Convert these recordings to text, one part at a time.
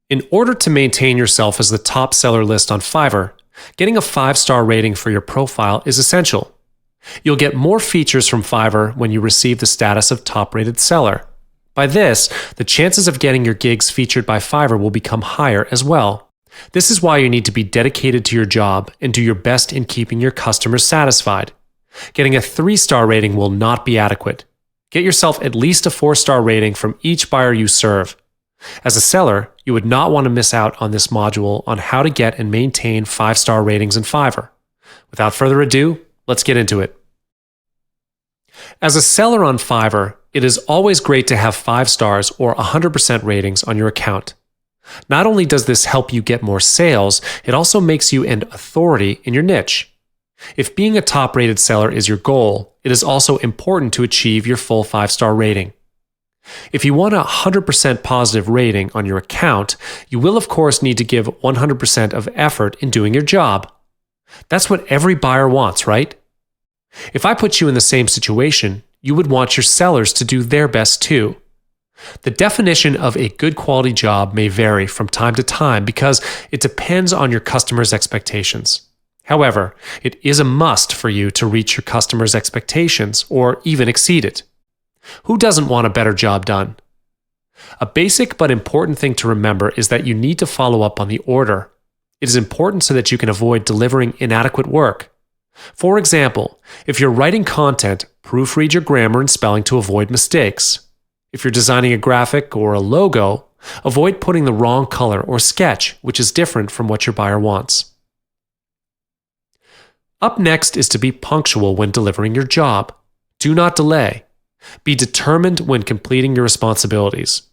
In order to maintain yourself as the top seller list on Fiverr, getting a 5-star rating for your profile is essential. You'll get more features from Fiverr when you receive the status of top-rated seller. By this, the chances of getting your gigs featured by Fiverr will become higher as well. This is why you need to be dedicated to your job and do your best in keeping your customers satisfied. Getting a 3-star rating will not be adequate. Get yourself at least a 4-star rating from each buyer you serve. As a seller, you would not want to miss out on this module on how to get and maintain 5-star ratings in Fiverr. Without further ado, let's get into it. As a seller on Fiverr, it is always great to have 5 stars or 100% ratings on your account. Not only does this help you get more sales, it also makes you an authority in your niche. If being a top-rated seller is your goal, it is also important to achieve your full 5-star rating. If you want a 100% positive rating on your account, you will of course need to give 100% of effort in doing your job. That's what every buyer wants, right? If I put you in the same situation, you would want your sellers to do their best too. The definition of a good quality job may vary from time to time because it depends on your customer's expectations. However, it is a must for you to reach your customer's expectations or even exceed it. Who doesn't want a better job done? A basic but important thing to remember is that you need to follow up on the order. It is important so that you can avoid delivering inadequate work. For example, if you're writing content, proofread your grammar and spelling to avoid mistakes. If you're designing a graphic or a logo, avoid putting the wrong color or sketch, which is different from what your buyer wants. Up next is to be punctual when delivering your job. Do not delay. Be determined when completing your responsibilities.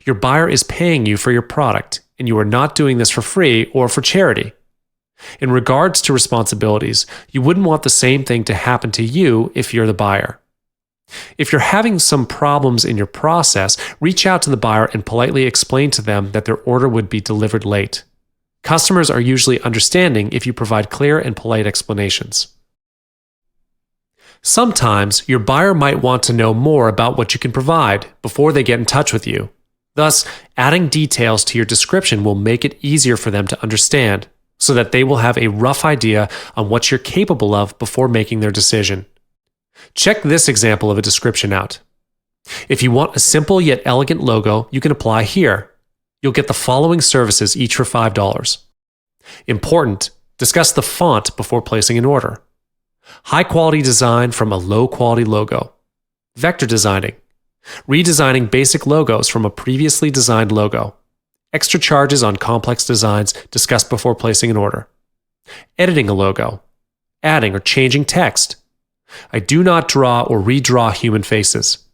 Your buyer is paying you for your product, and you are not doing this for free or for charity. In regards to responsibilities, you wouldn't want the same thing to happen to you if you're the buyer. If you're having some problems in your process, reach out to the buyer and politely explain to them that their order would be delivered late. Customers are usually understanding if you provide clear and polite explanations. Sometimes your buyer might want to know more about what you can provide before they get in touch with you. Thus, adding details to your description will make it easier for them to understand, so that they will have a rough idea on what you're capable of before making their decision. Check this example of a description out. If you want a simple yet elegant logo, you can apply here. You'll get the following services each for $5. Important: discuss the font before placing an order. High-quality design from a low-quality logo. Vector designing. Redesigning basic logos from a previously designed logo. Extra charges on complex designs discussed before placing an order. Editing a logo. Adding or changing text. I do not draw or redraw human faces.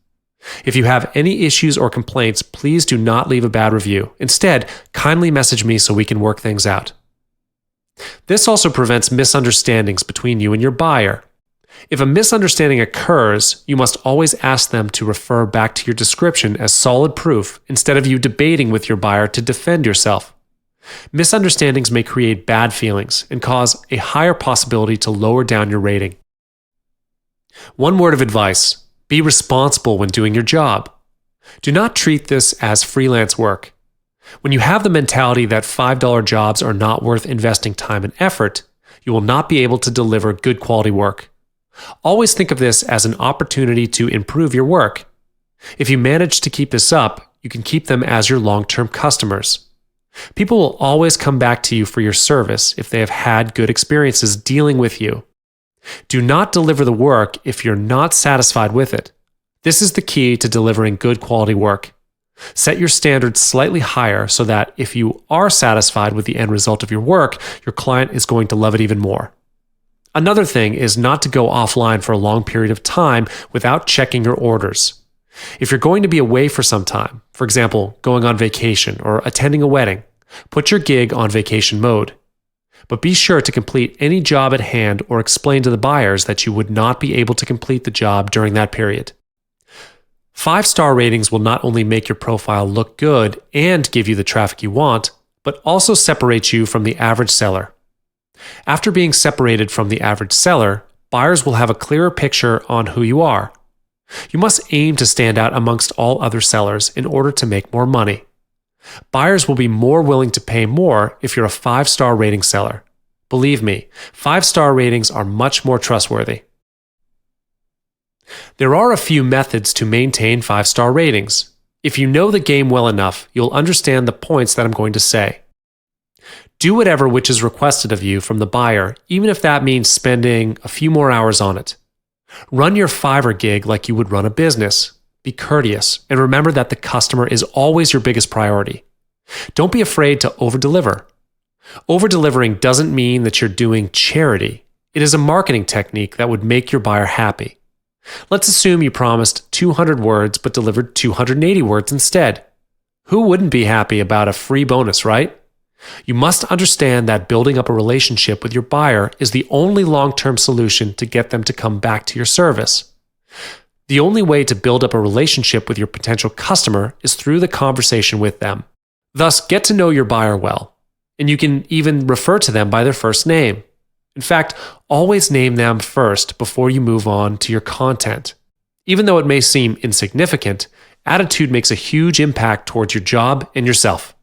If you have any issues or complaints, please do not leave a bad review. Instead, kindly message me so we can work things out. This also prevents misunderstandings between you and your buyer. If a misunderstanding occurs, you must always ask them to refer back to your description as solid proof instead of you debating with your buyer to defend yourself. Misunderstandings may create bad feelings and cause a higher possibility to lower down your rating. One word of advice: be responsible when doing your job. Do not treat this as freelance work. When you have the mentality that $5 jobs are not worth investing time and effort, you will not be able to deliver good quality work. Always think of this as an opportunity to improve your work. If you manage to keep this up, you can keep them as your long-term customers. People will always come back to you for your service if they have had good experiences dealing with you. Do not deliver the work if you're not satisfied with it. This is the key to delivering good quality work. Set your standards slightly higher so that if you are satisfied with the end result of your work, your client is going to love it even more. Another thing is not to go offline for a long period of time without checking your orders. If you're going to be away for some time, for example, going on vacation or attending a wedding, put your gig on vacation mode. But be sure to complete any job at hand or explain to the buyers that you would not be able to complete the job during that period. 5-star ratings will not only make your profile look good and give you the traffic you want, but also separate you from the average seller. After being separated from the average seller, buyers will have a clearer picture on who you are. You must aim to stand out amongst all other sellers in order to make more money. Buyers will be more willing to pay more if you're a 5-star rating seller. Believe me, 5-star ratings are much more trustworthy. There are a few methods to maintain 5-star ratings. If you know the game well enough, you'll understand the points that I'm going to say. Do whatever which is requested of you from the buyer, even if that means spending a few more hours on it. Run your Fiverr gig like you would run a business. Be courteous, and remember that the customer is always your biggest priority. Don't be afraid to over-deliver. Over-delivering doesn't mean that you're doing charity. It is a marketing technique that would make your buyer happy. Let's assume you promised 200 words but delivered 280 words instead. Who wouldn't be happy about a free bonus, right? You must understand that building up a relationship with your buyer is the only long-term solution to get them to come back to your service. The only way to build up a relationship with your potential customer is through the conversation with them. Thus, get to know your buyer well, and you can even refer to them by their first name. In fact, always name them first before you move on to your content. Even though it may seem insignificant, attitude makes a huge impact towards your job and yourself.